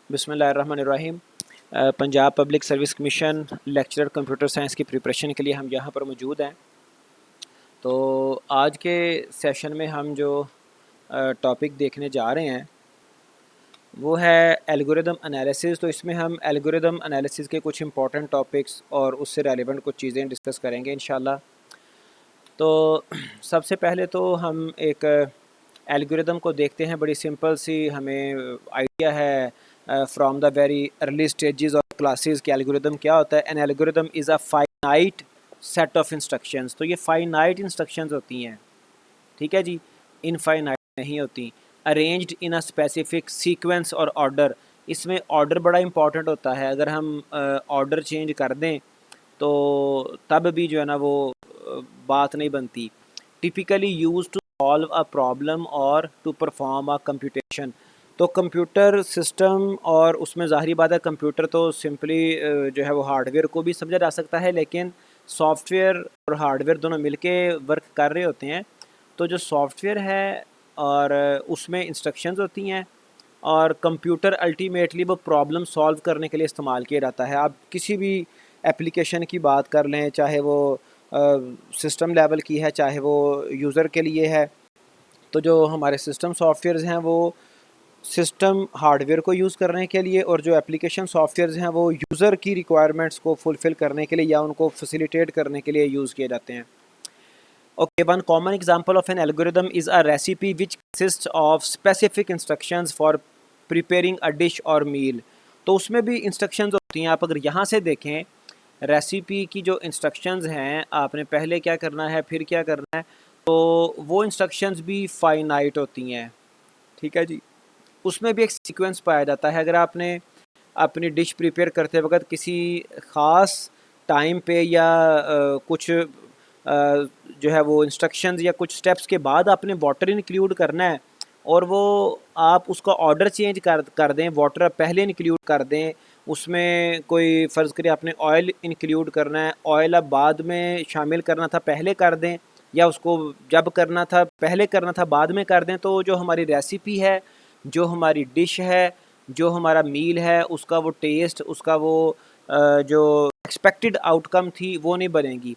बिस्मिल्लाहिर्रहमानिर्रहीम। Punjab public service commission lecturer computer science की preparation के लिए हम यहाँ पर मौजूद हैं। तो आज के सेशन में हम जो टॉपिक देखने जा रहे हैं वो है एल्गोरिदम एनालिसिस। तो इसमें हम एल्गोरिदम एनालिसिस के कुछ इंपॉर्टेंट टॉपिक्स और उससे रेलेवेंट कुछ चीज़ें डिस्कस करेंगे इंशाल्लाह। तो सबसे पहले तो हम एक एल्गोरिदम को देखते हैं। बड़ी सिंपल सी हमें आइडिया है from the very early stages of classes कि एल्गोरिदम क्या होता है। N algorithm is a finite set of instructions. तो ये फाइनाइट इंस्ट्रक्शंस होती हैं, ठीक है जी, इनफाइनाइट नहीं होती। Arranged in a specific sequence और ऑर्डर। इसमें ऑर्डर बड़ा इंपॉर्टेंट होता है। अगर हम ऑर्डर चेंज कर दें तो तब भी जो है ना वो बात नहीं बनती। Typically use to solve a problem और टू परफॉर्म अ कंप्यूटेशन। तो कंप्यूटर सिस्टम और उसमें ज़ाहिरी बात है कंप्यूटर तो सिंपली जो है वो हार्डवेयर को भी समझा जा सकता है, लेकिन सॉफ्टवेयर और हार्डवेयर दोनों मिलके वर्क कर रहे होते हैं। तो जो सॉफ्टवेयर है और उसमें इंस्ट्रक्शंस होती हैं और कंप्यूटर अल्टीमेटली वो प्रॉब्लम सॉल्व करने के लिए इस्तेमाल किया जाता है। आप किसी भी एप्लीकेशन की बात कर लें, चाहे वो सिस्टम लेवल की है चाहे वो यूज़र के लिए है, तो जो हमारे सिस्टम सॉफ्टवेयर्स हैं वो सिस्टम हार्डवेयर को यूज़ करने के लिए, और जो एप्लीकेशन सॉफ्टवेयर्स हैं वो यूज़र की रिक्वायरमेंट्स को फुलफ़िल करने के लिए या उनको फैसिलिटेट करने के लिए यूज़ किए जाते हैं। Okay, one common example of an algorithm is a recipe which consists of specific instructions for preparing a dish or meal. तो उसमें भी इंस्ट्रक्शंस होती हैं। आप अगर यहाँ से देखें रेसिपी की जो इंस्ट्रक्शंस हैं, आपने पहले क्या करना है फिर क्या करना है, तो वो इंस्ट्रक्शंस भी फाइनाइट होती हैं, ठीक है जी। उसमें भी एक सीक्वेंस पाया जाता है। अगर आपने अपनी डिश प्रिपेयर करते वक्त किसी ख़ास टाइम पे या कुछ जो है वो इंस्ट्रक्शंस या कुछ स्टेप्स के बाद आपने वाटर इंक्लूड करना है और वो आप उसका ऑर्डर चेंज कर दें, वाटर पहले इंक्लूड कर दें, उसमें कोई फ़र्ज़ करिए आपने ऑयल इंक्लूड करना है, ऑयल अब बाद में शामिल करना था पहले कर दें, या उसको जब करना था पहले करना था बाद में कर दें, तो जो हमारी रेसिपी है, जो हमारी डिश है, जो हमारा मील है, उसका वो टेस्ट, उसका वो जो एक्सपेक्टेड आउटकम थी वो नहीं बनेगी।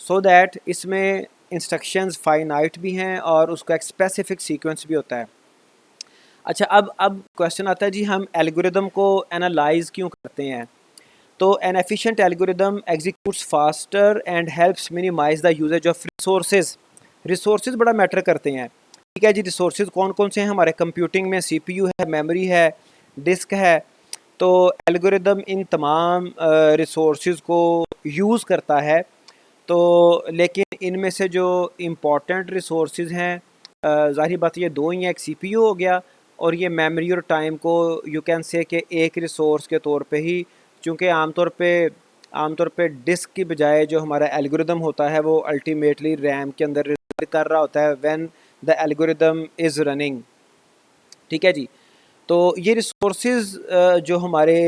सो दैट इसमें इंस्ट्रक्शंस फाइनाइट भी हैं और उसका एक स्पेसिफिक सीक्वेंस भी होता है। अच्छा, अब क्वेश्चन आता है जी, हम एल्गोरिदम को एनालाइज क्यों करते हैं। तो an efficient algorithm executes faster and helps minimise the usages of resources. Resources बड़ा मैटर करते हैं, ठीक है जी। रिसोर्सेज कौन कौन से हैं हमारे कंप्यूटिंग में? सीपीयू है, मेमोरी है, डिस्क है। तो एल्गोरिदम इन तमाम रिसोर्सेज को यूज़ करता है। तो लेकिन इनमें से जो इम्पोर्टेंट रिसोर्सेज हैं, ज़ाहिर बात ये दो ही हैं, एक सीपीयू हो गया और ये मेमोरी और टाइम को यू कैन से कि एक रिसोर्स के तौर पे ही, चूँकि आमतौर पे डिस्क की बजाय जो हमारा एल्गोरिदम होता है वो अल्टीमेटली रैम के अंदर रिजल्ट कर रहा होता है when the algorithm is running, ठीक है जी। तो ये रिसोर्सेज जो हमारे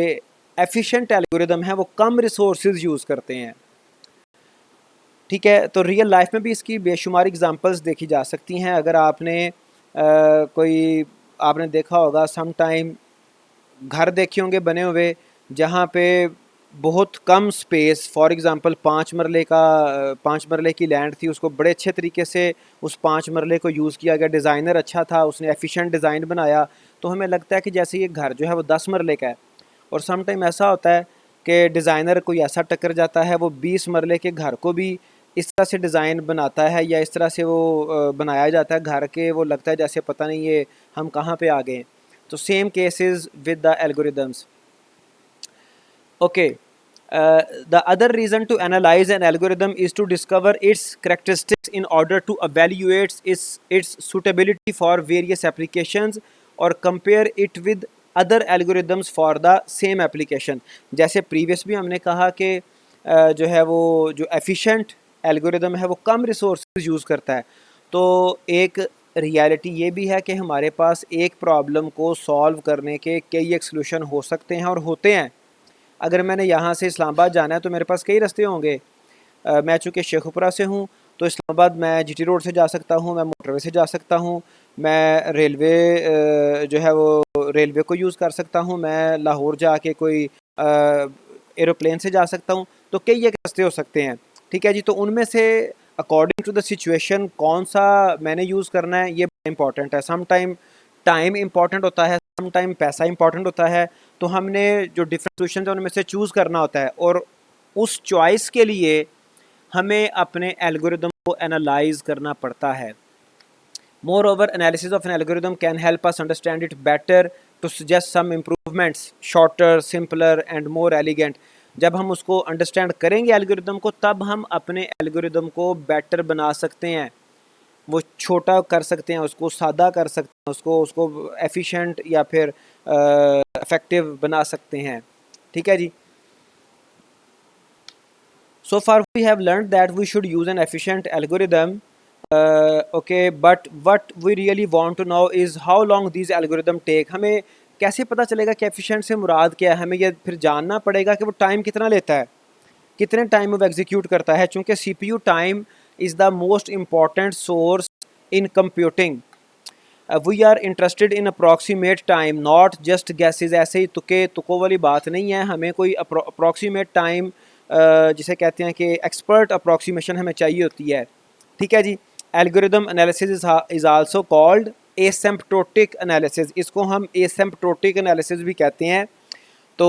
एफिशिएंट एल्गोरिदम हैं वो कम रिसोर्सेज यूज़ करते हैं, ठीक है। तो रियल लाइफ में भी इसकी बेशुमार एग्जांपल्स देखी जा सकती हैं। अगर कोई आपने देखा होगा सम टाइम घर देखे होंगे बने हुए जहाँ पे बहुत कम स्पेस, फॉर एग्ज़ाम्पल 5 मरले की लैंड थी, उसको बड़े अच्छे तरीके से उस 5 मरले को यूज़ किया गया, डिज़ाइनर अच्छा था, उसने एफिशिएंट डिज़ाइन बनाया, तो हमें लगता है कि जैसे ये घर जो है वो 10 मरले का है। और सम टाइम ऐसा होता है कि डिज़ाइनर कोई ऐसा टक्कर जाता है वो 20 मरले के घर को भी इस तरह से डिज़ाइन बनाता है या इस तरह से वो बनाया जाता है घर के, वो लगता है जैसे पता नहीं ये हम कहाँ पे आ गए। तो same cases with the algorithms. Okay, the other reason to analyze an algorithm is to discover its characteristics in order to evaluate its suitability for various applications or compare it with other algorithms for the same application। जैसे previous भी हमने कहा कि जो है वो जो efficient algorithm है वो कम रिसोर्स यूज़ करता है। तो एक रियलिटी ये भी है कि हमारे पास एक प्रॉब्लम को सॉल्व करने के कई एक सॉल्यूशन हो सकते हैं और होते हैं। अगर मैंने यहाँ से इस्लामाबाद जाना है तो मेरे पास कई रास्ते होंगे। मैं चूँकि शेखुपुरा से हूँ तो इस्लामाबाद मैं जीटी रोड से जा सकता हूँ, मैं मोटरवे से जा सकता हूँ, मैं रेलवे जो है वो रेलवे को यूज़ कर सकता हूँ, मैं लाहौर जाके कोई एरोप्लेन से जा सकता हूँ। तो कई एक रास्ते हो सकते हैं, ठीक है जी। तो उनमें से अकॉर्डिंग टू द सिचुएशन कौन सा मैंने यूज़ करना है ये इंपॉर्टेंट है। सम टाइम इंपॉर्टेंट होता है, सम टाइम पैसा इंपॉर्टेंट होता है। तो हमने जो डिफरेंट सोल्यूशन है उनमें से चूज़ करना होता है, और उस चॉइस के लिए हमें अपने एल्गोरिदम को एनालाइज करना पड़ता है। Moreover, analysis of an algorithm can help us understand it better to suggest some improvements, shorter, simpler and more elegant. जब हम उसको अंडरस्टैंड करेंगे एल्गोरिदम को, तब हम अपने एल्गोरिदम को बेटर बना सकते हैं, वो छोटा कर सकते हैं, उसको सादा कर सकते हैं, उसको उसको एफिशिएंट या फिर इफेक्टिव बना सकते हैं, ठीक है जी। So far we have learned that we should use an efficient algorithm. Okay, but what we really want to know is how long these algorithm take. हमें कैसे पता चलेगा कि एफिशिएंट से मुराद क्या है? हमें ये फिर जानना पड़ेगा कि वो टाइम कितना लेता है, कितने टाइम में वो एग्जीक्यूट करता है, चूँकि CPU time is the most important source in computing. We are interested in approximate time, not just guesses. ऐसे ही तुक्कों वाली बात नहीं है, हमें कोई अप्रॉक्सीमेट टाइम जिसे कहते हैं कि एक्सपर्ट अप्रॉक्सीमेशन हमें चाहिए होती है, ठीक है जी। Algorithm analysis is also called asymptotic analysis, इसको हम एसिम्प्टोटिक एनालिसिस भी कहते हैं। तो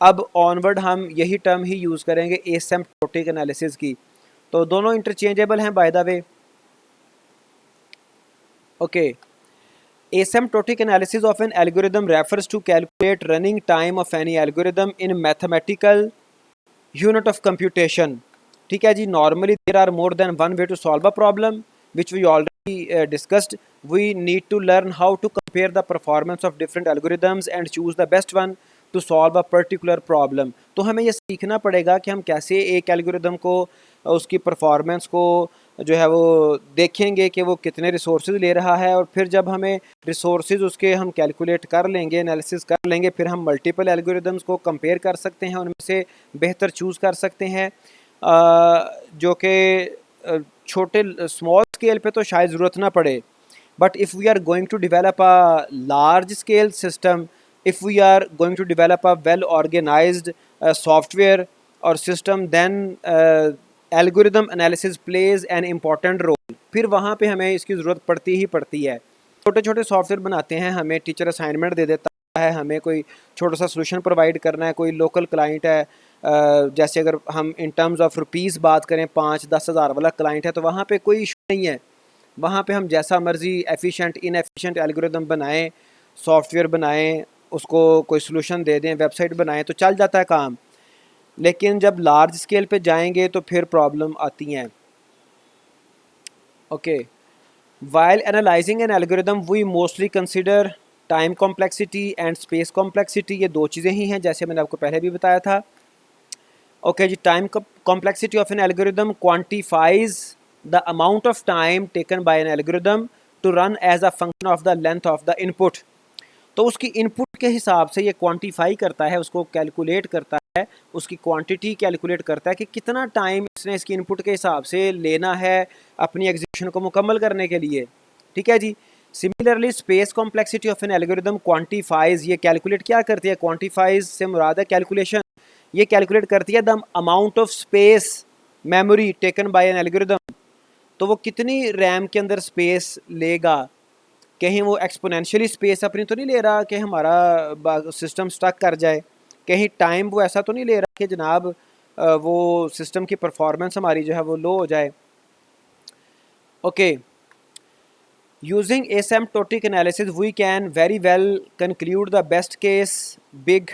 अब ऑनवर्ड हम यही टर्म ही यूज़ करेंगे एसिम्प्टोटिक एनालिसिस की। तो दोनों इंटरचेंजेबल हैं by the way, okay. Asymptotic analysis of an algorithm refers to calculate running time of any algorithm in mathematical unit of computation, ठीक है जी। Normally there are more than one way to solve a problem which we already discussed. We need to learn how to compare the performance of different algorithms and choose the best one to solve a particular problem. तो हमें ये सीखना पड़ेगा कि हम कैसे एक algorithm को उसकी परफॉर्मेंस को जो है वो देखेंगे कि वो कितने रिसोर्सेज ले रहा है, और फिर जब हमें रिसोर्सेज उसके हम कैलकुलेट कर लेंगे, एनालिसिस कर लेंगे, फिर हम मल्टीपल एल्गोरिदम्स को कंपेयर कर सकते हैं, उनमें से बेहतर चूज़ कर सकते हैं, जो कि छोटे स्मॉल स्केल पे तो शायद ज़रूरत ना पड़े, but if we are going to develop a large scale system, if we are going to develop a well organized software or system, then algorithm analysis plays an important role. फिर वहाँ पे हमें इसकी ज़रूरत पड़ती ही पड़ती है। छोटे छोटे सॉफ्टवेयर बनाते हैं, हमें टीचर असाइनमेंट दे देता है, हमें कोई छोटा सा सोल्यूशन प्रोवाइड करना है, कोई लोकल क्लाइंट है, जैसे अगर हम इन टर्म्स ऑफ रुपीज़ बात करें, 5-10 हज़ार वाला क्लाइंट है, तो वहाँ पे कोई इशू नहीं है। वहाँ पे हम जैसा मर्ज़ी एफिशिएंट इनएफिशिएंट एल्गोरिदम बनाएं, सॉफ्टवेयर बनाएं, उसको कोई सोल्यूशन दे दें, वेबसाइट बनाएं, तो चल जाता है काम। लेकिन जब लार्ज स्केल पे जाएंगे तो फिर प्रॉब्लम आती हैं, okay. While analysing an algorithm we mostly consider time complexity and space complexity. ये दो चीज़ें ही हैं, जैसे मैंने आपको पहले भी बताया था, ओके जी। Time complexity of an algorithm quantifies the amount of time taken by an algorithm to run as a function of the length of the input. तो उसकी इनपुट के हिसाब से ये क्वांटिफाई करता है, उसको कैलकुलेट करता है, उसकी क्वांटिटी कैलकुलेट करता है कि कितना टाइम इसने इसकी इनपुट के हिसाब से लेना है अपनी एग्जीक्यूशन को मुकम्मल करने के लिए, ठीक है जी। Similarly space complexity of an algorithm quantifies, ये कैलकुलेट क्या करती है, क्वांटिफाइज से मुराद है कैलकुलेशन, ये कैलकुलेट करती है the amount of space memory taken by an algorithm. तो वो कितनी रैम के अंदर स्पेस लेगा, कहीं वो एक्सपोनेंशियली स्पेस अपनी तो नहीं ले रहा कि हमारा सिस्टम स्टक कर जाए, कहीं टाइम वो ऐसा तो नहीं ले रहा कि जनाब वो सिस्टम की परफॉर्मेंस हमारी जो है वो लो हो जाए, okay. Using asymptotic analysis we can very well conclude the best case big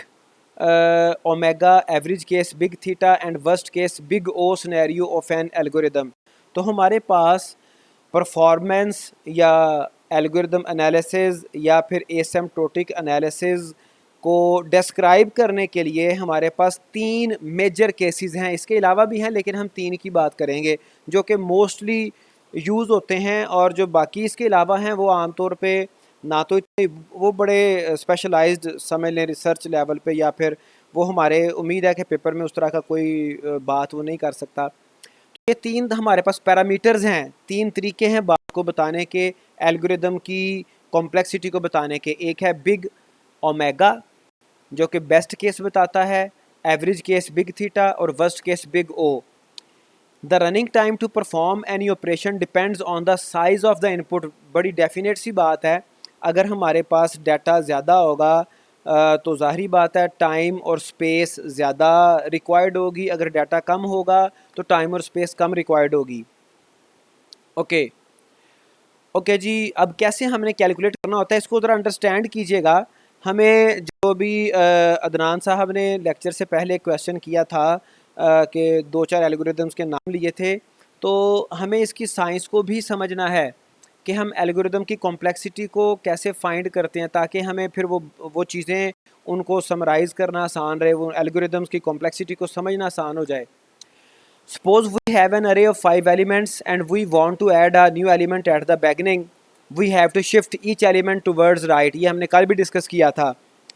omega, average case big theta and worst case big O scenario of an algorithm. तो हमारे पास परफॉर्मेंस या एल्गोरिदम एनालिसिस या फिर asymptotic analysis को describe करने के लिए हमारे पास 3 मेजर केसेस हैं, इसके अलावा भी हैं लेकिन हम 3 की बात करेंगे जो कि मोस्टली यूज़ होते हैं, और जो बाकी इसके अलावा हैं वो आमतौर पे ना तो इतने वो बड़े स्पेशलाइज्ड समझ लें रिसर्च लेवल पे, या फिर वो हमारे उम्मीद है कि पेपर में उस तरह का कोई बात वो नहीं कर सकता। ये तीन हमारे पास पैरामीटर्स हैं, तीन तरीके हैं बात को बताने के, एल्गोरिदम की कॉम्प्लेक्सिटी को बताने के। एक है बिग ओमेगा जो कि बेस्ट केस बताता है, एवरेज केस बिग थीटा और worst case big O. The running time to perform any operation depends on the size of the input. बड़ी डेफिनेट सी बात है, अगर हमारे पास डाटा ज़्यादा होगा तो ज़ाहरी बात है टाइम और स्पेस ज़्यादा रिक्वायर्ड होगी, अगर डाटा कम होगा तो टाइम और स्पेस कम रिक्वायर्ड होगी। ओके ओके जी, अब कैसे हमने कैलकुलेट करना होता है इसको ज़रा अंडरस्टैंड कीजिएगा। हमें जो भी अदनान साहब ने लेक्चर से पहले क्वेश्चन किया था कि दो चार एल्गोरिदम्स के नाम लिए थे, तो हमें इसकी साइंस को भी समझना है कि हम एल्गोरिदम की कॉम्प्लेक्सिटी को कैसे फाइंड करते हैं, ताकि हमें फिर वो चीज़ें उनको समराइज़ करना आसान रहे, वो एल्गोरिदम्स की कॉम्प्लेक्सिटी को समझना आसान हो जाए। Suppose we have an array of 5 elements and we want to add a new element at the beginning. We have to shift each element towards right. ये हमने कल भी डिस्कस किया था।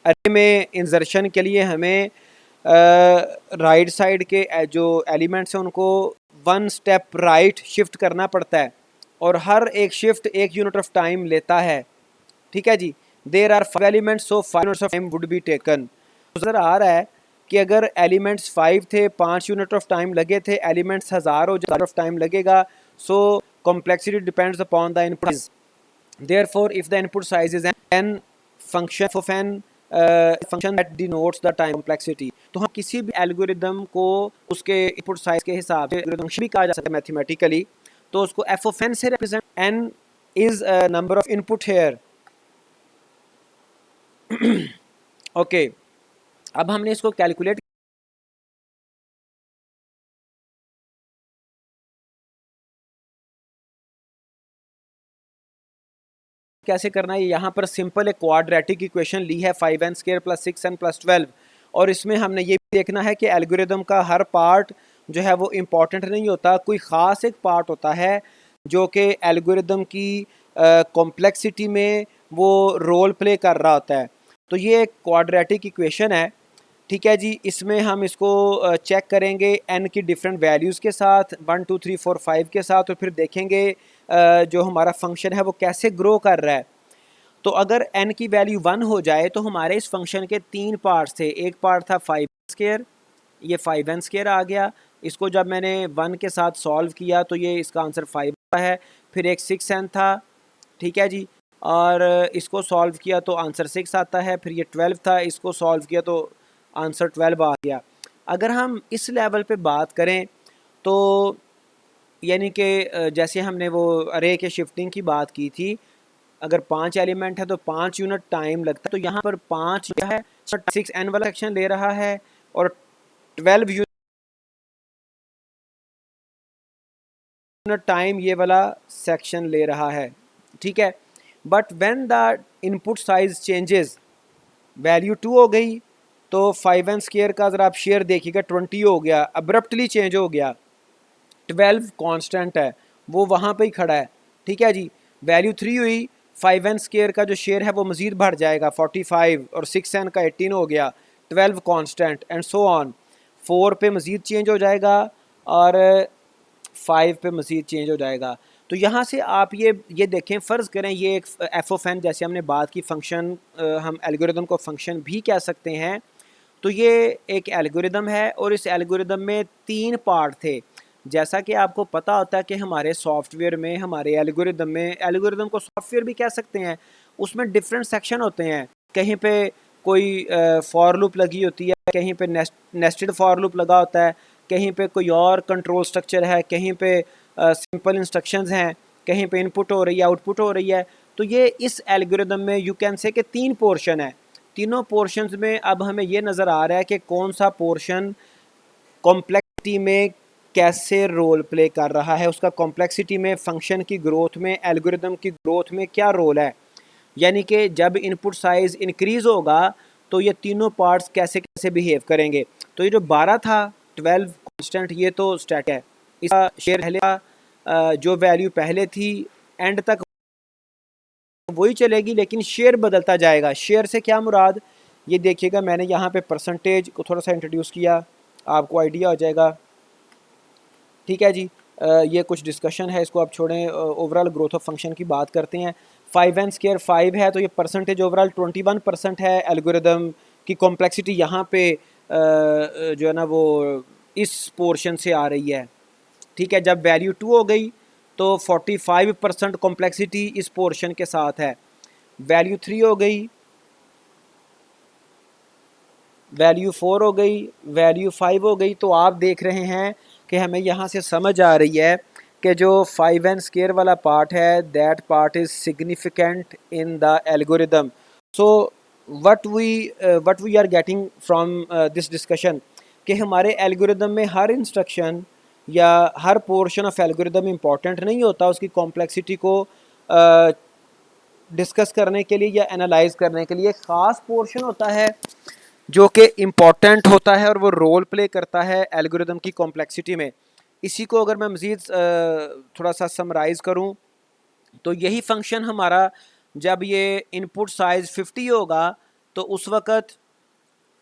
अरे में इंसर्शन के लिए हमें राइट साइड के जो एलिमेंट्स हैं उनको वन स्टेप राइट शिफ्ट करना पड़ता है, और हर एक शिफ्ट एक यूनिट ऑफ टाइम लेता है। ठीक है जी, there are 5 elements so 5 units of time would be taken. नजर आ रहा है कि अगर एलिमेंट्स 5 थे, 5 यूनिट ऑफ टाइम लगे थे, एलिमेंट्स 1000 हो जाए ऑफ टाइम लगेगा। So complexity depends upon the input. Therefore if the input size is n function of n function that denotes the time complexity. तो हम किसी भी एल्गोरिदम को उसके इनपुट साइज के हिसाब से फंक्शन भी कहा जा सकता है मैथमेटिकली, तो उसको एफ ऑफ एन से represent, N is number of input here. Okay, अब हमने इसको कैलकुलेट कैसे करना है। यहाँ पर सिंपल एक क्वाड्रेटिक इक्वेशन ली है 5n² + 6n + 12, और इसमें हमने ये भी देखना है कि एल्गोरिदम का हर पार्ट जो है वो इम्पॉर्टेंट नहीं होता, कोई ख़ास एक पार्ट होता है जो कि एल्गोरिदम की कॉम्प्लेक्सिटी में वो रोल प्ले कर रहा होता है। तो ये एक क्वाड्रेटिक इक्वेशन है, ठीक है जी। इसमें हम इसको चेक करेंगे n की डिफरेंट वैल्यूज़ के साथ, 1 2 3 4 5 के साथ, और फिर देखेंगे जो हमारा फंक्शन है वो कैसे ग्रो कर रहा है। तो अगर n की वैल्यू 1 हो जाए तो हमारे इस फंक्शन के तीन पार्ट्स थे। एक पार्ट था 5n², ये 5n² आ गया। इसको जब मैंने 1 के साथ सॉल्व किया तो ये इसका आंसर 5 है। फिर एक 6n था, ठीक है जी, और इसको सॉल्व किया तो आंसर 6 आता है। फिर ये 12 था, इसको सॉल्व किया तो आंसर 12 आ गया। अगर हम इस लेवल पे बात करें तो यानी कि जैसे हमने वो अरे के शिफ्टिंग की बात की थी, अगर 5 एलिमेंट है तो 5 यूनिट टाइम लगता है, तो यहाँ पर 5 क्या है, 6n वाला सेक्शन ले रहा है और 12 यूनिट टाइम ये वाला सेक्शन ले रहा है, ठीक है। But when the input size changes, value 2 हो गई तो 5n² का ज़रा आप शेयर देखिएगा 20 हो गया, अब्रप्टली चेंज हो गया। 12 कांस्टेंट है, वो वहाँ पे ही खड़ा है, ठीक है जी। वैल्यू 3 हुई, 5n² का जो शेयर है वो मज़ीद बढ़ जाएगा 45, और 6n का 18 हो गया, 12 कांस्टेंट एंड सो ऑन। 4 पे मज़ीद चेंज हो जाएगा और 5 पे मज़ीद चेंज हो जाएगा। तो यहाँ से आप ये देखें, फ़र्ज़ करें ये एक एफ ऑफ एन, जैसे हमने बात की फ़ंक्शन, हम एल्गोरिदम को फ़ंक्शन भी कह सकते हैं। तो ये एक एल्गोरिदम है और इस एल्गोरिदम में 3 पार्ट थे। जैसा कि आपको पता होता है कि हमारे सॉफ्टवेयर में, हमारे एल्गोरिदम में, एल्गोरिदम को सॉफ्टवेयर भी कह सकते हैं, उसमें डिफरेंट सेक्शन होते हैं। कहीं पे कोई फॉर लूप लगी होती है, कहीं पे नेस्टेड फॉर लूप लगा होता है, कहीं पे कोई और कंट्रोल स्ट्रक्चर है, कहीं पे सिंपल इंस्ट्रक्शंस हैं, कहीं पे इनपुट हो रही है, आउटपुट हो रही है। तो ये इस एल्गोरिदम में यू कैन से कि 3 पोर्शन है। तीनों पोर्शंस में अब हमें ये नज़र आ रहा है कि कौन सा पोर्शन कॉम्प्लेक्सिटी में कैसे रोल प्ले कर रहा है, उसका कॉम्प्लेक्सिटी में, फंक्शन की ग्रोथ में, एल्गोरिदम की ग्रोथ में क्या रोल है। यानी कि जब इनपुट साइज़ इंक्रीज़ होगा तो ये तीनों पार्ट्स कैसे कैसे बिहेव करेंगे। तो ये जो 12 था, 12 कांस्टेंट, ये तो स्टैटिक है। इसका शेयर पहले जो वैल्यू पहले थी एंड तक वही चलेगी, लेकिन शेयर बदलता जाएगा। शेयर से क्या मुराद, ये देखिएगा, मैंने यहाँ पे परसेंटेज को थोड़ा सा इंट्रोड्यूस किया, आपको आइडिया हो जाएगा, ठीक है जी। ये कुछ डिस्कशन है, इसको आप छोड़ें। ओवरऑल ग्रोथ ऑफ फंक्शन की बात करते हैं। 5n² 5 है तो ये परसेंटेज ओवरऑल 21% है। एल्गोरिदम की कॉम्प्लेक्सिटी यहाँ पे जो है ना वो इस पोर्शन से आ रही है, ठीक है। जब वैल्यू 2 हो गई तो 45% कॉम्प्लेक्सिटी इस पोर्शन के साथ है। वैल्यू 3 हो गई, वैल्यू 4 हो गई, वैल्यू 5 हो गई। तो आप देख रहे हैं कि हमें यहाँ से समझ आ रही है कि जो 5n² वाला पार्ट है that part is significant in the algorithm. So what we are getting from this discussion कि हमारे एल्गोरिदम में हर इंस्ट्रक्शन या हर पोर्शन ऑफ एल्गोरिदम इम्पॉर्टेंट नहीं होता। उसकी कॉम्प्लेक्सिटी को डिस्कस करने के लिए या एनालाइज करने के लिए एक ख़ास पोर्शन होता है जो कि इम्पॉर्टेंट होता है और वो रोल प्ले करता है एल्गोरिदम की कॉम्प्लेक्सिटी में। इसी को अगर मैं मज़ीद थोड़ा सा समराइज़ करूं तो यही फंक्शन हमारा जब ये इनपुट साइज़ 50 होगा तो उस वक़्त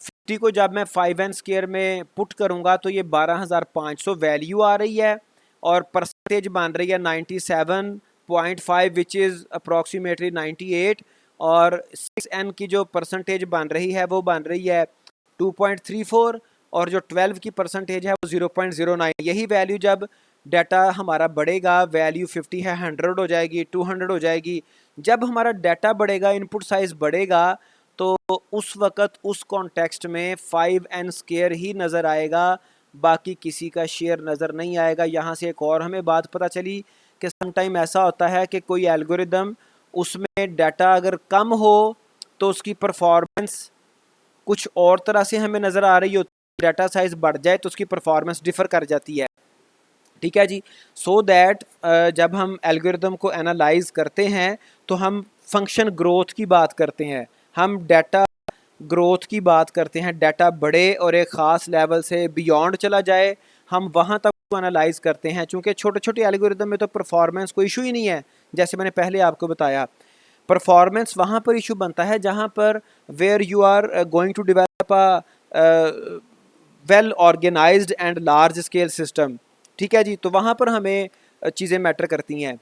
50 को जब मैं 5n² में पुट करूंगा तो ये 12,500 वैल्यू आ रही है और परसेंटेज बन रही है 97.5 विच इज़ अप्रॉक्सीमेटली 98। और 6n की जो परसेंटेज बन रही है वो बन रही है 2.34 और जो 12 की परसेंटेज है वो 0.09। यही वैल्यू जब डाटा हमारा बढ़ेगा, वैल्यू 50 है 100 हो जाएगी, 200 हो जाएगी। जब हमारा डाटा बढ़ेगा, इनपुट साइज़ बढ़ेगा तो उस वक़्त उस कॉन्टेक्स्ट में 5n² ही नज़र आएगा, बाकी किसी का शेयर नज़र नहीं आएगा। यहाँ से एक और हमें बात पता चली कि समटाइम ऐसा होता है कि कोई एल्गोरिदम उसमें डाटा अगर कम हो तो उसकी परफॉर्मेंस कुछ और तरह से हमें नज़र आ रही होती है, डाटा साइज़ बढ़ जाए तो उसकी परफॉर्मेंस डिफ़र कर जाती है, ठीक है जी। सो दैट जब हम एल्गोरिदम को एनालाइज करते हैं तो हम फंक्शन ग्रोथ की बात करते हैं, हम डाटा ग्रोथ की बात करते हैं। डाटा बढ़े और एक ख़ास लेवल से बियॉन्ड चला जाए, हम वहाँ तक को एनालाइज करते हैं। चूँकि छोटे छोटे एल्गोरिदम में तो परफॉर्मेंस कोई इशू ही नहीं है, जैसे मैंने पहले आपको बताया। परफॉर्मेंस वहाँ पर इशू बनता है जहाँ पर where you are going to develop a well organised and large scale system, ठीक है जी। तो वहाँ पर हमें चीज़ें मैटर करती हैं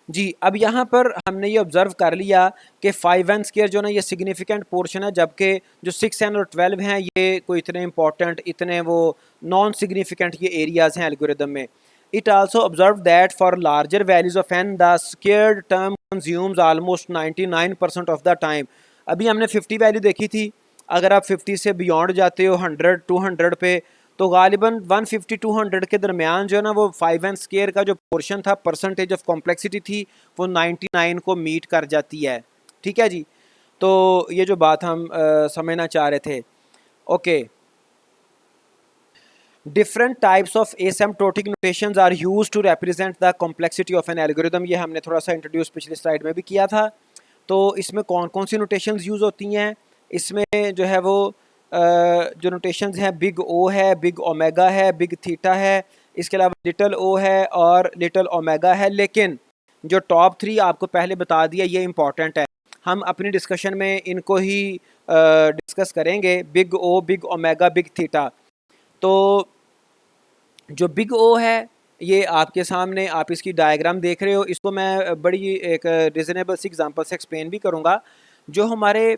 जी। अब यहाँ पर हमने ये ऑब्ज़र्व कर लिया कि 5n² जो ना ये सिग्निफिकेंट पोर्शन है, जबकि जो 6n और 12 हैं ये कोई इतने इंपॉर्टेंट, इतने वो नॉन सिग्निफिकेंट ये एरियाज़ हैं एल्गोरिदम में। It also observe that for larger values of n the squared term consumes almost 99% of the time. अभी हमने 50 वैल्यू देखी थी, अगर आप 50 से बियॉन्ड जाते हो 100 200 पे तो गालिबन 150 200 के दरमियान जो है ना वो 5n² का जो पोर्शन था, परसेंटेज ऑफ कॉम्प्लेक्सिटी थी, वो 99 को मीट कर जाती है, ठीक है जी। तो ये जो बात हम समझना चाह रहे थे। Okay, different types of asymptotic notations are used to represent the complexity of an algorithm. ये हमने थोड़ा सा इंट्रोड्यूस पिछली स्लाइड में भी किया था। तो इसमें कौन कौन सी नोटेशंस यूज़ होती हैं? इसमें जो है वो जो नोटेशंस हैं, बिग ओ है, बिग ओमेगा है, बिग थीटा है, इसके अलावा लिटल ओ है और लिटल ओमेगा है। लेकिन जो टॉप 3 आपको पहले बता दिया ये इंपॉर्टेंट है, हम अपनी डिस्कशन में इनको ही डिस्कस करेंगे, big O, big omega, big theta. तो जो बिग ओ है ये आपके सामने, आप इसकी डायग्राम देख रहे हो, इसको मैं बड़ी एक रीज़नेबल सी एग्जांपल से एक्सप्लेन भी करूँगा। जो हमारे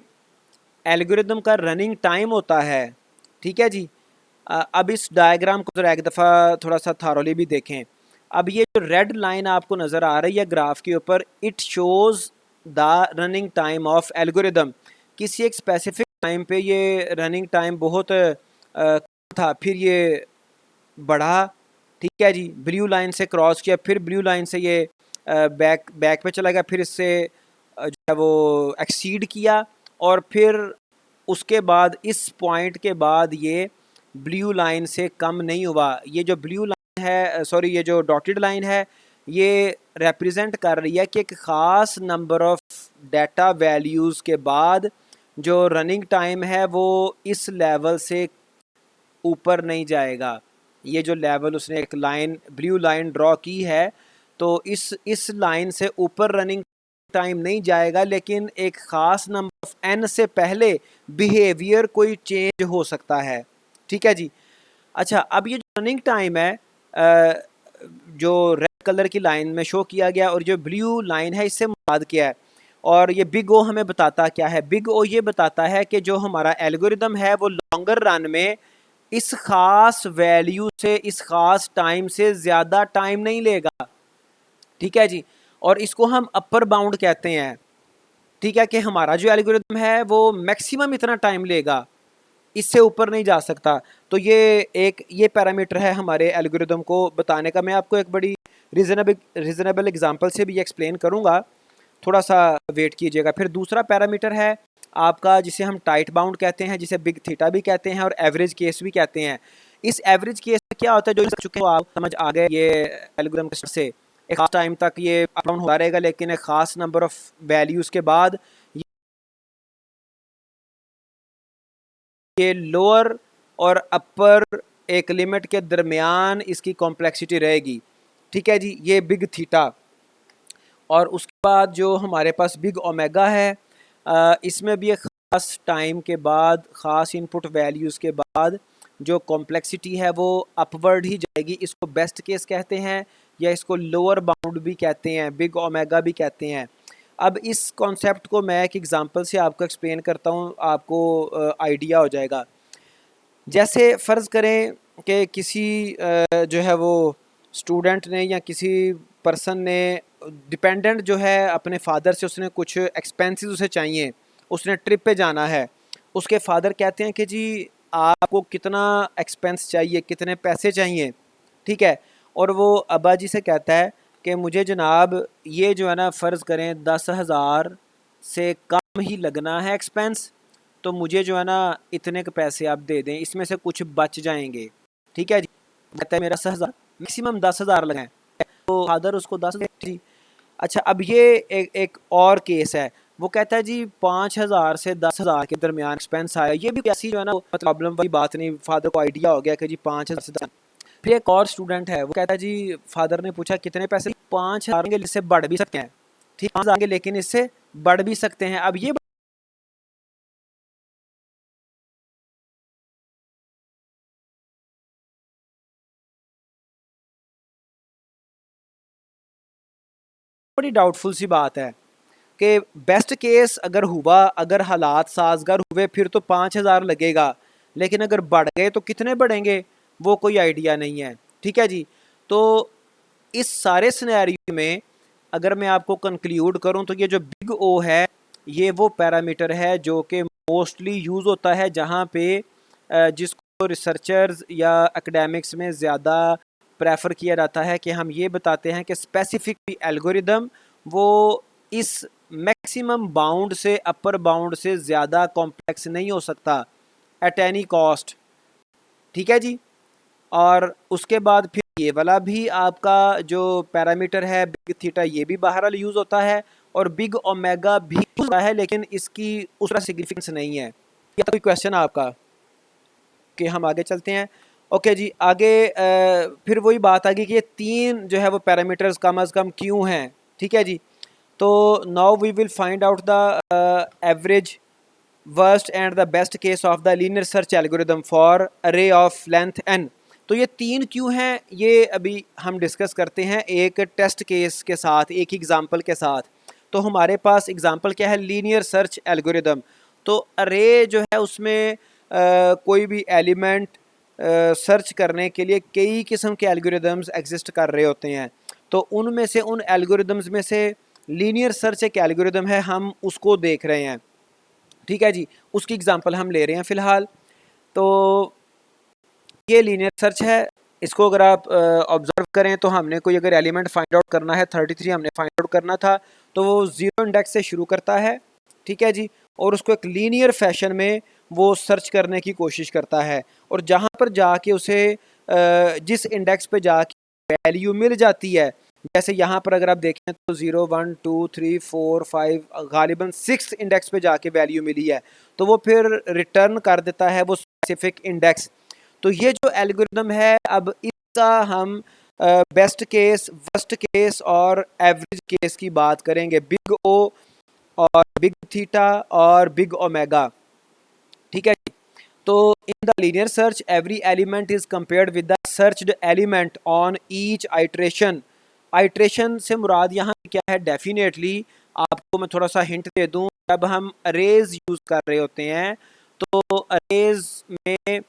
एल्गोरिदम का रनिंग टाइम होता है, ठीक है जी। अब इस डायग्राम को ज़रा एक दफ़ा थोड़ा सा थारोली भी देखें। अब ये जो रेड लाइन आपको नज़र आ रही है ग्राफ के ऊपर, it shows the running time of algorithm. किसी एक स्पेसिफिक टाइम पे ये रनिंग टाइम बहुत था, फिर ये बढ़ा, ठीक है जी। ब्लू लाइन से क्रॉस किया, फिर ब्लू लाइन से ये बैक पे चला गया, फिर इससे जो है वो एक्सीड किया और फिर उसके बाद इस पॉइंट के बाद ये ब्लू लाइन से कम नहीं हुआ। ये जो ब्लू लाइन है, सॉरी ये जो डॉटेड लाइन है, ये रिप्रेजेंट कर रही है कि एक ख़ास नंबर ऑफ डाटा वैल्यूज़ के बाद जो रनिंग टाइम है वो इस लेवल से ऊपर नहीं जाएगा। ये जो लेवल उसने एक लाइन, ब्लू लाइन ड्रॉ की है, तो इस लाइन से ऊपर रनिंग टाइम नहीं जाएगा, लेकिन एक ख़ास नंबर ऑफ n से पहले बिहेवियर कोई चेंज हो सकता है, ठीक है जी। अच्छा, अब ये जो रनिंग टाइम है जो रेड कलर की लाइन में शो किया गया, और जो ब्लू लाइन है इससे मुराद क्या है। और ये बिग ओ हमें बताता क्या है? बिग ओ ये बताता है कि जो हमारा एल्गोरिदम है वो लॉन्गर रन में इस खास वैल्यू से, इस खास टाइम से ज़्यादा टाइम नहीं लेगा। ठीक है जी। और इसको हम अपर बाउंड कहते हैं। ठीक है, कि हमारा जो एल्गोरिदम है वो मैक्सिमम इतना टाइम लेगा, इससे ऊपर नहीं जा सकता। तो ये पैरामीटर है हमारे एल्गोरिदम को बताने का। मैं आपको एक बड़ी रीजनेबल एग्जांपल से भी एक्सप्लेन करूंगा, थोड़ा सा वेट कीजिएगा। फिर दूसरा पैरामीटर है आपका, जिसे हम टाइट बाउंड कहते हैं, जिसे बिग थीटा भी कहते हैं और एवरेज केस भी कहते हैं। इस एवरेज केस में क्या होता है, जो चुके हो आप समझ आ गए, ये एल्गोरिथम से एक खास टाइम तक ये अप डाउन होता रहेगा, लेकिन एक खास नंबर ऑफ वैल्यूज़ के बाद ये लोअर और अपर एक लिमिट के दरमियान इसकी कॉम्प्लेक्सिटी रहेगी। ठीक है जी, ये बिग थीटा। और उसके बाद जो हमारे पास बिग ओमेगा है, इसमें भी एक ख़ास टाइम के बाद, ख़ास इनपुट वैल्यूज़ के बाद जो कॉम्प्लेक्सिटी है वो अपवर्ड ही जाएगी। इसको बेस्ट केस कहते हैं, या इसको लोअर बाउंड भी कहते हैं, बिग ओमेगा भी कहते हैं। अब इस कॉन्सेप्ट को मैं एक एग्जांपल से आपको एक्सप्लेन करता हूँ, आपको आइडिया हो जाएगा। जैसे फ़र्ज़ करें कि किसी जो है वो स्टूडेंट ने या किसी पर्सन ने, डिपेंडेंट जो है, अपने फादर से उसने कुछ एक्सपेंसेस उसे चाहिए, उसने ट्रिप पे जाना है। उसके फादर कहते हैं कि जी आपको कितना एक्सपेंस चाहिए, कितने पैसे चाहिए। ठीक है, और वो अब्बा जी से कहता है कि मुझे जनाब ये जो है ना, फ़र्ज़ करें 10,000 से कम ही लगना है एक्सपेंस, तो मुझे जो है ना इतने के पैसे आप दे दें, इसमें से कुछ बच जाएंगे। ठीक है जी। कहता है मेरा 10,000 मैक्सिमम 10,000 लगाएं, तो फादर उसको 10 जी। अच्छा, अब ये एक और केस है। वो कहता है जी 5,000 से 10,000 के दरमियान एक्सपेंस आया। ये भी कैसी जो है ना प्रॉब्लम वाली बात नहीं, फादर को आइडिया हो गया कि जी 5,000 से 10,000। फिर एक और स्टूडेंट है, वो कहता है जी, फादर ने पूछा कितने पैसे, 5,000 इससे बढ़ भी सकते हैं। ठीक, 5,000 लेकिन इससे बढ़ भी सकते हैं। अब ये बड़ी डाउटफुल सी बात है कि बेस्ट केस अगर हुआ, अगर हालात साजगार हुए, फिर तो 5,000 लगेगा, लेकिन अगर बढ़ गए तो कितने बढ़ेंगे वो कोई आइडिया नहीं है। ठीक है जी। तो इस सारे सिनेरियो में अगर मैं आपको कंक्लूड करूं, तो ये जो बिग ओ है, ये वो पैरामीटर है जो कि मोस्टली यूज़ होता है, जहां पे जिसको रिसर्चर्स या एकेडमिक्स में ज़्यादा प्रेफर किया जाता है कि हम ये बताते हैं कि स्पेसिफिक एल्गोरिदम वो इस मैक्सिमम बाउंड से, अपर बाउंड से ज़्यादा कॉम्प्लेक्स नहीं हो सकता एट एनी कॉस्ट। ठीक है जी। और उसके बाद फिर ये वाला भी आपका जो पैरामीटर है बिग थीटा, ये भी बहरहाल यूज़ होता है, और बिग ओमेगा भी यूज़ होता है, लेकिन इसकी उसका सिग्निफिकेंस नहीं है। या कोई क्वेश्चन आपका? कि हम आगे चलते हैं। ओके जी, आगे फिर वही बात आ गई कि ये तीन जो है वो पैरामीटर्स कम अज़ कम क्यों हैं। ठीक है जी। तो now we will find out the average, worst and the best case of the linear search algorithm for array of length n। तो ये तीन क्यों हैं, ये अभी हम डिस्कस करते हैं एक टेस्ट केस के साथ, एक एग्जांपल के साथ। तो हमारे पास एग्जांपल क्या है, लीनियर सर्च एल्गोरिदम। तो अरे जो है उसमें कोई भी एलिमेंट सर्च करने के लिए कई किस्म के एल्गोरिदम्स एग्जिस्ट कर रहे होते हैं। तो उनमें से, उन एल्गोरिदम्स में से लीनियर सर्च एक एल्गोरिदम है, हम उसको देख रहे हैं। ठीक है जी, उसकी एग्जांपल हम ले रहे हैं फ़िलहाल। तो ये लीनियर सर्च है। इसको अगर आप ऑब्ज़र्व करें तो हमने कोई अगर एलिमेंट फाइंड आउट करना है, 33 हमने फाइंड आउट करना था, तो वो 0 इंडेक्स से शुरू करता है। ठीक है जी। और उसको एक लीनियर फैशन में वो सर्च करने की कोशिश करता है, और जहाँ पर जाके उसे जिस इंडेक्स पे जाके वैल्यू मिल जाती है, जैसे यहाँ पर अगर आप देखें तो 0 1 2 3 4 5 गालिबन 6 इंडेक्स पे जाके वैल्यू मिली है, तो वो फिर रिटर्न कर देता है वो स्पेसिफिक इंडेक्स। तो ये जो एल्गोरिदम है, अब इसका हम बेस्ट केस, वर्स्ट केस और एवरेज केस की बात करेंगे, बिग ओ और बिग थीटा और बिग ओमेगा। ठीक है। तो in the linear search every element is compared with the searched element on each iteration. Iteration से मुराद यहाँ क्या है? डेफिनेटली आपको मैं थोड़ा सा हिंट दे दूँ, जब हम अरेज यूज़ कर रहे होते हैं तो अरेज में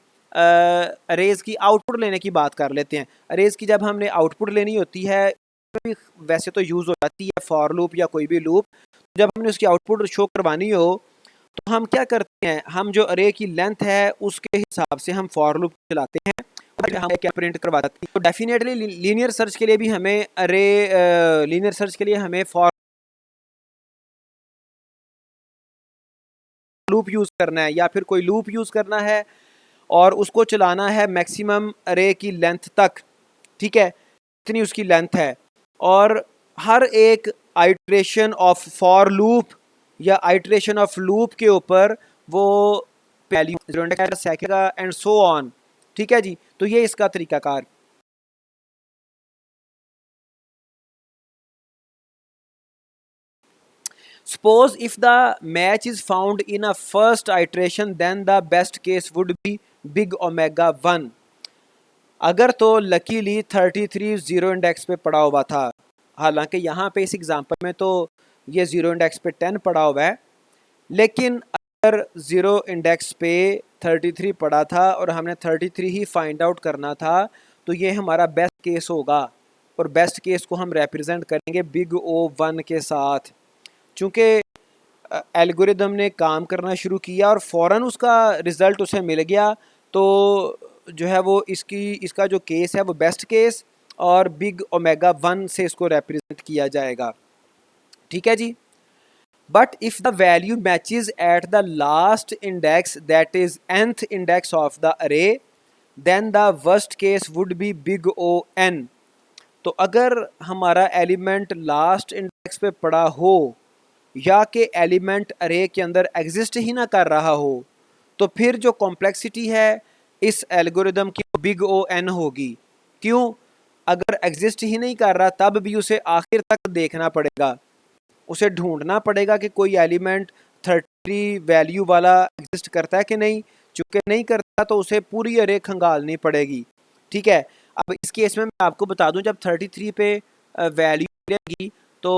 अरेज की आउटपुट लेने की बात कर लेते हैं। अरेज की जब हमने आउटपुट लेनी होती है, वैसे तो यूज़ हो जाती है फॉर लूप या कोई भी लूप, जब हमने उसकी आउटपुट शो करवानी हो तो हम क्या करते हैं, हम जो अरे की लेंथ है उसके हिसाब से हम फॉर लूप चलाते हैं और हम क्या प्रिंट करवा देते हैं। तो डेफिनेटली लीनियर सर्च के लिए भी हमें लीनियर सर्च के लिए हमें फॉर लूप यूज़ करना है या फिर कोई लूप यूज़ करना है और उसको चलाना है मैक्सिमम अरे की लेंथ तक, ठीक है, इतनी उसकी लेंथ है। और हर एक आइट्रेशन ऑफ फॉर लूप या आइट्रेशन ऑफ लूप के ऊपर वो वैल्यू एंड सो ऑन, ठीक है जी। तो ये इसका तरीकाकार। Suppose if the match is found in a first iteration, then the best case would be big omega 1। अगर तो लकीली 33 जीरो इंडेक्स पे पड़ा हुआ था, हालांकि यहाँ पे इस एग्जांपल में तो ये जीरो इंडेक्स पे 10 पड़ा हुआ है, लेकिन अगर जीरो इंडेक्स पे 33 पड़ा था और हमने 33 ही फाइंड आउट करना था, तो ये हमारा बेस्ट केस होगा और बेस्ट केस को हम रिप्रेजेंट करेंगे बिग ओ 1 के साथ। चूँकि एल्गोरिदम ने काम करना शुरू किया और फ़ौरन उसका रिज़ल्ट उसे मिल गया, तो जो है वो इसका जो केस है वो बेस्ट केस और बिग ओमेगा 1 से इसको रिप्रेजेंट किया जाएगा, ठीक है जी। But if the value matches at the last index that is nth index of the array, then the worst case would be big O n. तो अगर हमारा एलिमेंट लास्ट इंडेक्स पे पड़ा हो या कि एलिमेंट अरे के अंदर एग्जिस्ट ही ना कर रहा हो, तो फिर जो कॉम्प्लेक्सिटी है इस एल्गोरिदम की बिग ओ एन होगी। क्यों? अगर एग्जिस्ट ही नहीं कर रहा तब भी उसे आखिर तक देखना पड़ेगा, उसे ढूंढना पड़ेगा कि कोई एलिमेंट 33 वैल्यू वाला एग्जिस्ट करता है कि नहीं। चूँकि नहीं करता तो उसे पूरी अरे खंगालनी पड़ेगी, ठीक है। अब इस केस में मैं आपको बता दूं, जब 33 पे वैल्यू मिलेगी तो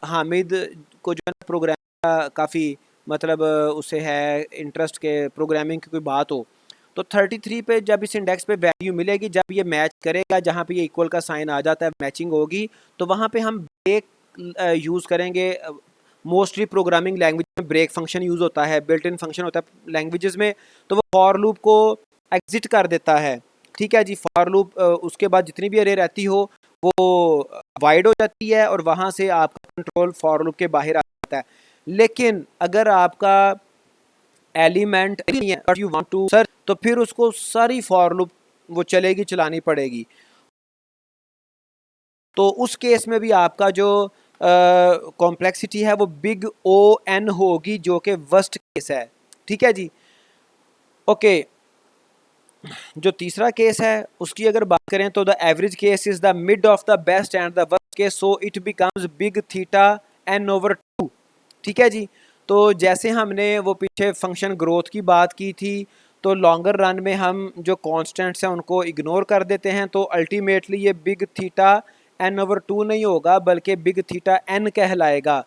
हामिद को जो है ना प्रोग्राम का काफ़ी मतलब उसे है इंटरेस्ट के प्रोग्रामिंग की कोई बात हो, तो 33 पे जब इस इंडेक्स पे वैल्यू मिलेगी, जब ये मैच करेगा, जहाँ पे ये इक्वल का साइन आ जाता है, मैचिंग होगी, तो वहाँ पे हम ब्रेक यूज़ करेंगे। मोस्टली प्रोग्रामिंग लैंग्वेज में ब्रेक फंक्शन यूज़ होता है, बिल्ट इन फंक्शन होता है लैंग्वेजेस में, तो वो फॉर लूप को एग्जिट कर देता है, ठीक है जी। फॉर लूप उसके बाद जितनी भी अरे रहती हो वो वाइड हो जाती है और वहाँ से आपका कंट्रोल फॉर लूप के बाहर आ जाता है। लेकिन अगर आपका एलिमेंट नहीं है but you want to search, तो फिर उसको सारी फॉर लूप वो चलानी पड़ेगी। तो उस केस में भी आपका जो कॉम्प्लेक्सिटी है वो बिग ओ एन होगी, जो कि वर्स्ट केस है, ठीक है जी। ओके, जो तीसरा केस है उसकी अगर बात करें तो the average case is the mid of the best and the worst case, so it becomes big theta N over 2, ठीक है जी। तो जैसे हमने वो पीछे फंक्शन ग्रोथ की बात की थी, तो लॉन्गर रन में हम जो कॉन्स्टेंट्स हैं उनको इग्नोर कर देते हैं, तो अल्टीमेटली ये बिग थीटा एन ओवर 2 नहीं होगा बल्कि बिग थीटा एन कहलाएगा।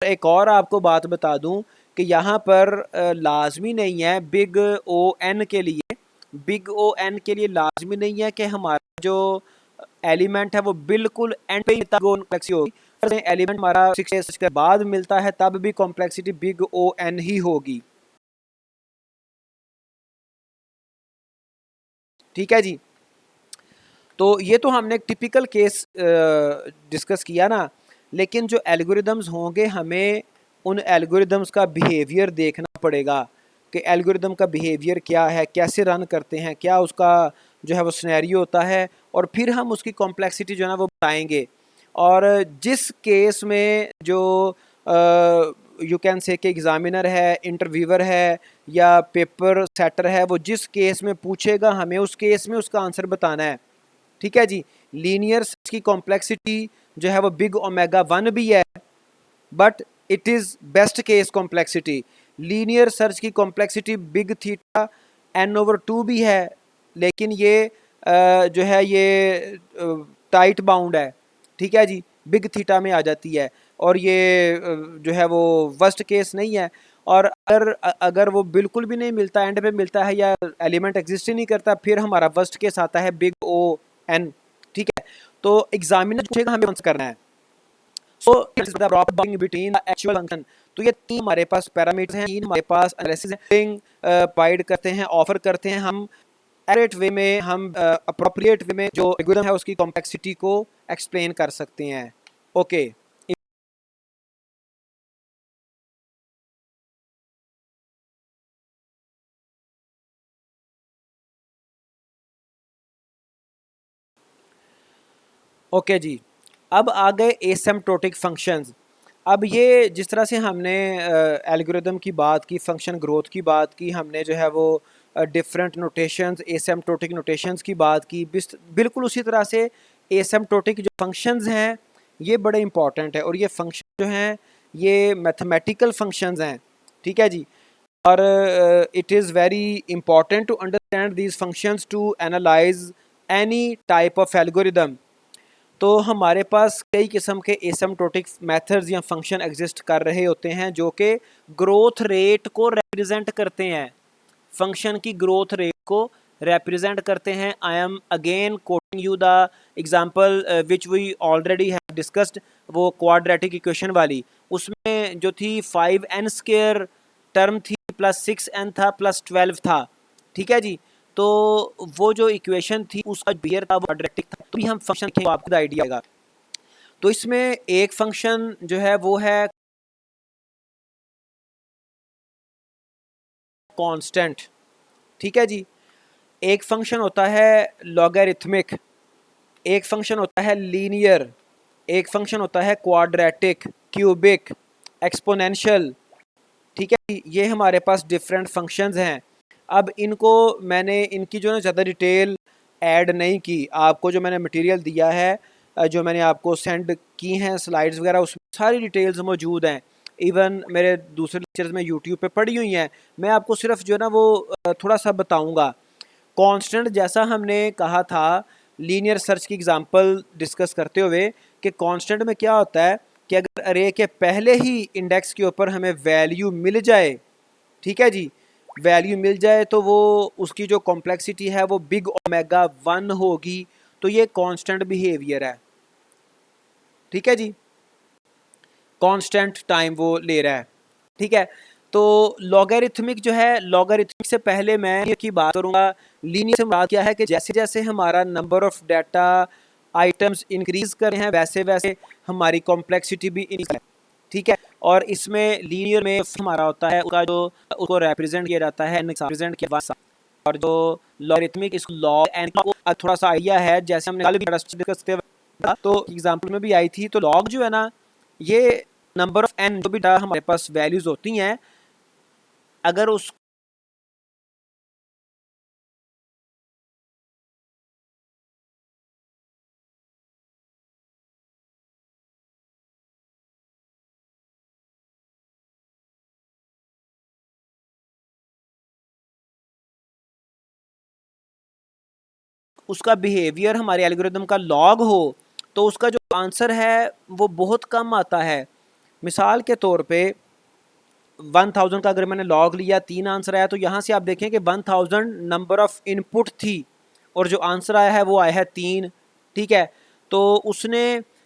एक और आपको बात बता दूं कि यहाँ पर लाजमी नहीं है बिग ओ एन के लिए, बिग ओ एन के लिए लाजमी नहीं है कि हमारा जो एलिमेंट है वो बिल्कुल एंड पे कॉम्प्लेक्सिटी होगी। एलिमेंट हमारा 6 के बाद मिलता है तब भी कॉम्प्लेक्सिटी बिग ओ एन ही होगी, ठीक है जी। तो ये तो हमने एक टिपिकल केस डिस्कस किया ना, लेकिन जो एल्गोरिदम्स होंगे हमें उन एल्गोरिदम्स का बिहेवियर देखना पड़ेगा कि एल्गोरिदम का बिहेवियर क्या है, कैसे रन करते हैं, क्या उसका जो है वो सिनेरियो होता है, और फिर हम उसकी कॉम्प्लेक्सिटी जो है ना वो बताएंगे। और जिस केस में जो यू कैन से कि एग्ज़ामिनर है, इंटरव्यूअर है या पेपर सेटर है, वो जिस केस में पूछेगा हमें उस केस में उसका आंसर बताना है, ठीक है जी। लीनियर सर्च की कॉम्प्लेक्सिटी जो है वो बिग ओमेगा 1 भी है, but it is best case complexity. Linear search की कॉम्प्लेक्सिटी बिग थीटा n/2 भी है, लेकिन ये जो है ये टाइट बाउंड है, ठीक है जी, बिग थीटा में आ जाती है, और ये जो है वो वर्स्ट केस नहीं है। और अगर अगर वो बिल्कुल भी नहीं मिलता, एंड पे मिलता है या एलिमेंट एग्जिस्ट ही नहीं करता, फिर हमारा वर्स्ट केस आता है बिग ओ एन, ठीक है। तो एग्जामिनर पूछेगा हमें कौन सा करना है, so it's the proper between the actual function. तो ये तीन हमारे पास पैरामीटर्स हैं, तीन हमारे पास एनालिसिस है, प्रोवाइड करते हैं, ऑफर करते हैं हम एक्यूरेट वे में, हम अप्रोप्रिएट वे में जो एल्गोरिथम है उसकी कॉम्प्लेक्सिटी को एक्सप्लेन कर सकते हैं। ओके ओके जी, अब आ गए एसिम्प्टोटिक फंक्शंस। अब ये जिस तरह से हमने एल्गोरिदम की बात की, फंक्शन ग्रोथ की बात की, हमने जो है वो डिफरेंट नोटेशंस, एसिम्प्टोटिक नोटेशंस की बात की, बिल्कुल उसी तरह से एसिम्प्टोटिक जो फंक्शंस हैं ये बड़े इंपॉर्टेंट है, और ये फंक्शन जो हैं ये मैथमेटिकल फंक्शंस हैं, ठीक है जी। और it is very important to understand these functions to analyse any type of algorithm. तो हमारे पास कई किस्म के एसिम्प्टोटिक मेथड्स या फंक्शन एग्जिस्ट कर रहे होते हैं जो कि ग्रोथ रेट को रिप्रेजेंट करते हैं, फंक्शन की ग्रोथ रेट को रिप्रेजेंट करते हैं। I am again quoting you the example which we already have discussed, वो क्वाड्रेटिक इक्वेशन वाली, उसमें जो थी 5n² टर्म थी, +6n था, +12 था, ठीक है जी। तो वो जो इक्वेशन थी उसका बिहेवियर था वो क्वाड्रेटिक था, तो भी हम फंक्शन लिखेंगे तो आपको आइडिया आएगा। तो इसमें एक फंक्शन जो है वो है कांस्टेंट, ठीक है जी। एक फंक्शन होता है लॉगरिथमिक, एक फंक्शन होता है लीनियर, एक फंक्शन होता है क्वाड्रेटिक, क्यूबिक, एक्सपोनेंशियल, ठीक है। ये हमारे पास डिफरेंट फंक्शंस हैं। अब इनको मैंने इनकी जो है ज़्यादा डिटेल ऐड नहीं की, आपको जो मैंने मटेरियल दिया है, जो मैंने आपको सेंड की हैं स्लाइड्स वगैरह, उसमें सारी डिटेल्स मौजूद हैं। इवन मेरे दूसरे लेक्चर्स में यूट्यूब पे पड़ी हुई हैं, मैं आपको सिर्फ जो है ना वो थोड़ा सा बताऊंगा। कांस्टेंट जैसा हमने कहा था लीनियर सर्च की एग्जांपल डिस्कस करते हुए कि कांस्टेंट में क्या होता है कि अगर अरे के पहले ही इंडेक्स के ऊपर हमें वैल्यू मिल जाए, ठीक है जी, वैल्यू मिल जाए तो वो उसकी जो कॉम्प्लेक्सिटी है वो बिग ओमेगा 1 होगी, तो ये कांस्टेंट बिहेवियर है, ठीक है जी, कांस्टेंट टाइम वो ले रहा है, ठीक है। तो लॉगरिथमिक जो है, लॉगरिथमिक से पहले मैं ये की बात करूंगा, लीनियर से बात क्या है कि जैसे जैसे हमारा number of data items increase कर रहे हैं वैसे वैसे हमारी कॉम्प्लेक्सिटी भी इंक्रीज है, ठीक है। और इसमें लीनियर में हमारा होता है उसका जो उसको रिप्रेजेंट किया जाता है रिप्रेजेंट किया जाता है, और जो लॉगरिथमिक इसको लॉग एन को थोड़ा सा आइडिया है, जैसे हमने कल भी डिस्कस किया तो एग्जांपल में भी आई थी, तो लॉग जो है ना ये नंबर ऑफ एन जो भी हमारे पास वैल्यूज होती हैं, अगर उस उसका बिहेवियर हमारे एल्गोरिदम का लॉग हो तो उसका जो आंसर है वो बहुत कम आता है। मिसाल के तौर पे 1000 का अगर मैंने लॉग लिया, 3 आंसर आया, तो यहाँ से आप देखें कि 1000 नंबर ऑफ इनपुट थी और जो आंसर आया है वो आया है 3, ठीक है। तो उसने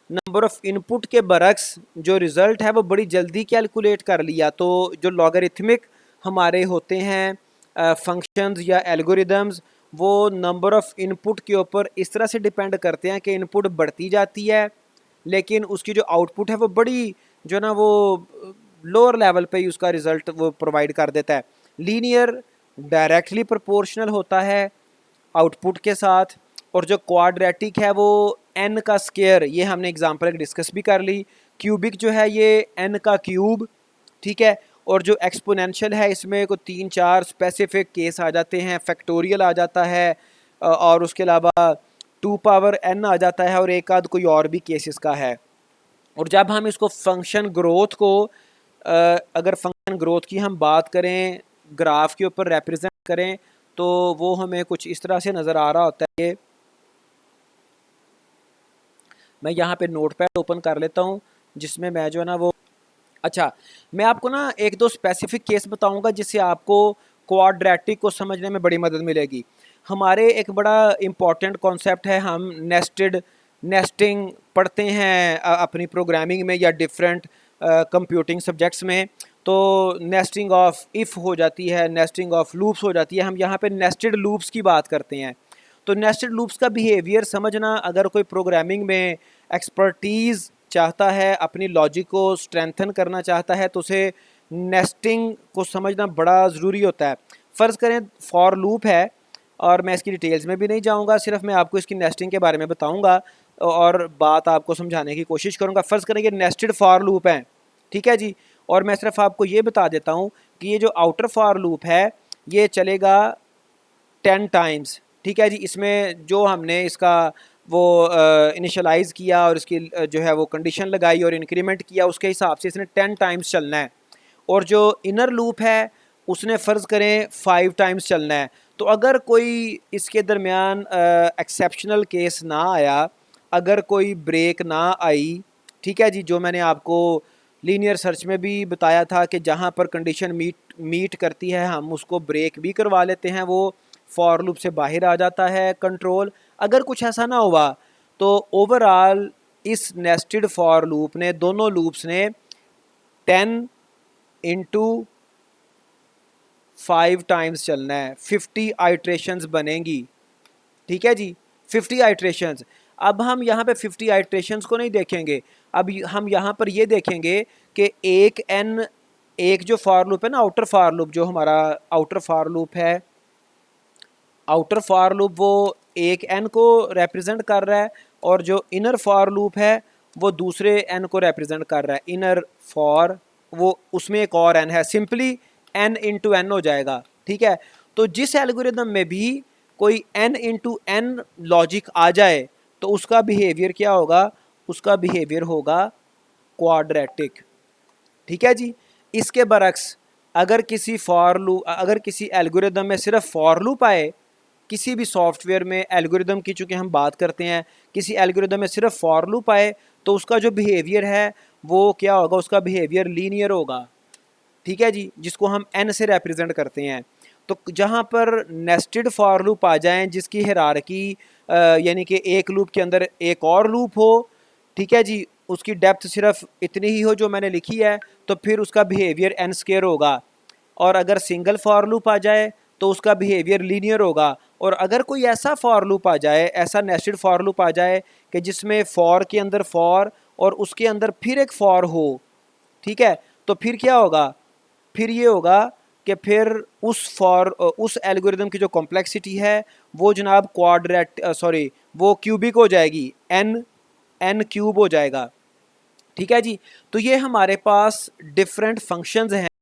नंबर ऑफ इनपुट के बरक्स जो रिज़ल्ट है वो बड़ी जल्दी कैलकुलेट कर लिया। तो जो लॉगरिथमिक हमारे होते हैं फंक्शंस या एल्गोरिदम्स, वो नंबर ऑफ इनपुट के ऊपर इस तरह से डिपेंड करते हैं कि इनपुट बढ़ती जाती है लेकिन उसकी जो आउटपुट है वो बड़ी जो ना वो लोअर लेवल पे ही उसका रिज़ल्ट वो प्रोवाइड कर देता है। लीनियर डायरेक्टली प्रोपोर्शनल होता है आउटपुट के साथ, और जो क्वाड्रेटिक है वो n का स्केयर, ये हमने एग्जांपल डिस्कस भी कर ली। क्यूबिक जो है ये n का क्यूब, ठीक है। और जो एक्सपोनेंशियल है इसमें को 3-4 स्पेसिफिक केस आ जाते हैं, फैक्टोरियल आ जाता है, और उसके अलावा 2 पावर n आ जाता है, और एक आध कोई और भी केसेस का है। और जब हम इसको फंक्शन ग्रोथ को अगर फंक्शन ग्रोथ की हम बात करें, ग्राफ के ऊपर रिप्रेजेंट करें, तो वो हमें कुछ इस तरह से नज़र आ रहा होता है। ये मैं यहाँ पे नोटपैड ओपन कर लेता हूँ, जिसमें मैं जो है ना वो, अच्छा, मैं आपको ना एक दो स्पेसिफिक केस बताऊंगा जिससे आपको क्वाड्रेटिक को समझने में बड़ी मदद मिलेगी। हमारे एक बड़ा इम्पॉर्टेंट कॉन्सेप्ट है, हम नेस्टिंग पढ़ते हैं अपनी प्रोग्रामिंग में या डिफरेंट कंप्यूटिंग सब्जेक्ट्स में। तो नेस्टिंग ऑफ इफ़ हो जाती है, नेस्टिंग ऑफ लूप्स हो जाती है, हम यहाँ पे नेस्टेड लूप्स की बात करते हैं। तो नेस्टेड लूप्स का बिहेवियर समझना, अगर कोई प्रोग्रामिंग में एक्सपर्टीज़ चाहता है, अपनी लॉजिक को स्ट्रेंथन करना चाहता है, तो उसे नेस्टिंग को समझना बड़ा ज़रूरी होता है। फ़र्ज़ करें फॉर लूप है, और मैं इसकी डिटेल्स में भी नहीं जाऊंगा, सिर्फ मैं आपको इसकी नेस्टिंग के बारे में बताऊंगा और बात आपको समझाने की कोशिश करूंगा। फ़र्ज़ करें ये नेस्टेड फॉर लूप है, ठीक है जी। और मैं सिर्फ आपको ये बता देता हूँ कि ये जो आउटर फॉर लूप है ये चलेगा 10 टाइम्स, ठीक है जी। इसमें जो हमने इसका वो इनिशलाइज़ किया और इसकी जो है वो कंडीशन लगाई और इंक्रीमेंट किया, उसके हिसाब से इसने 10 टाइम्स चलना है। और जो इनर लूप है उसने फ़र्ज़ करें 5 टाइम्स चलना है। तो अगर कोई इसके दरमियान एक्सेप्शनल केस ना आया, अगर कोई ब्रेक ना आई, ठीक है जी, जो मैंने आपको लीनियर सर्च में भी बताया था कि जहाँ पर कंडीशन मीट करती है हम उसको ब्रेक भी करवा लेते हैं, वो फॉर लूप से बाहर आ जाता है कंट्रोल। अगर कुछ ऐसा ना हुआ तो ओवरऑल इस नेस्टेड फॉर लूप ने, दोनों लूप्स ने 10 इंटू 5 टाइम्स चलना है, 50 आइट्रेशंस बनेंगी, ठीक है जी, 50 आइट्रेशंस। अब हम यहाँ पे 50 आइट्रेशंस को नहीं देखेंगे, अब हम यहाँ पर ये देखेंगे कि एक जो फॉर लूप है ना, आउटर फॉर लूप, जो हमारा आउटर फॉर लूप है, आउटर फॉर लूप वो एक एन को रिप्रेजेंट कर रहा है, और जो इनर फॉर लूप है वो दूसरे एन को रिप्रेजेंट कर रहा है। इनर फॉर वो उसमें एक और एन है, सिंपली एन इंटू एन हो जाएगा, ठीक है। तो जिस एल्गोरिदम में भी कोई एन इंटू एन लॉजिक आ जाए तो उसका बिहेवियर क्या होगा, उसका बिहेवियर होगा क्वाड्रेटिक, ठीक है जी। इसके बरक्स अगर किसी एल्गोरिदम में सिर्फ फॉर लूप आए, किसी भी सॉफ्टवेयर में एल्गोरिदम की चूँकि हम बात करते हैं, किसी एल्गोरिदम में सिर्फ फॉर लूप आए तो उसका जो बिहेवियर है वो क्या होगा, उसका बिहेवियर लीनियर होगा, ठीक है जी, जिसको हम एन से रिप्रेजेंट करते हैं। तो जहाँ पर नेस्टेड फॉर लूप आ जाएं जिसकी हिरार्की यानी कि एक लूप के अंदर एक और लूप हो, ठीक है जी, उसकी डेप्थ सिर्फ इतनी ही हो जो मैंने लिखी है, तो फिर उसका बिहेवियर एन स्क्वायर होगा। और अगर सिंगल फॉर लूप आ जाए तो उसका बिहेवियर लीनियर होगा। और अगर कोई ऐसा फॉर लूप आ जाए, ऐसा नेस्टेड फॉर लूप आ जाए कि जिसमें फॉर के अंदर फॉर और उसके अंदर फिर एक फॉर हो, ठीक है, तो फिर क्या होगा, फिर ये होगा कि फिर उस एल्गोरिदम की जो कॉम्प्लेक्सिटी है वो जनाब वो क्यूबिक हो जाएगी, एन क्यूब हो जाएगा, ठीक है जी। तो ये हमारे पास डिफरेंट फंक्शंस हैं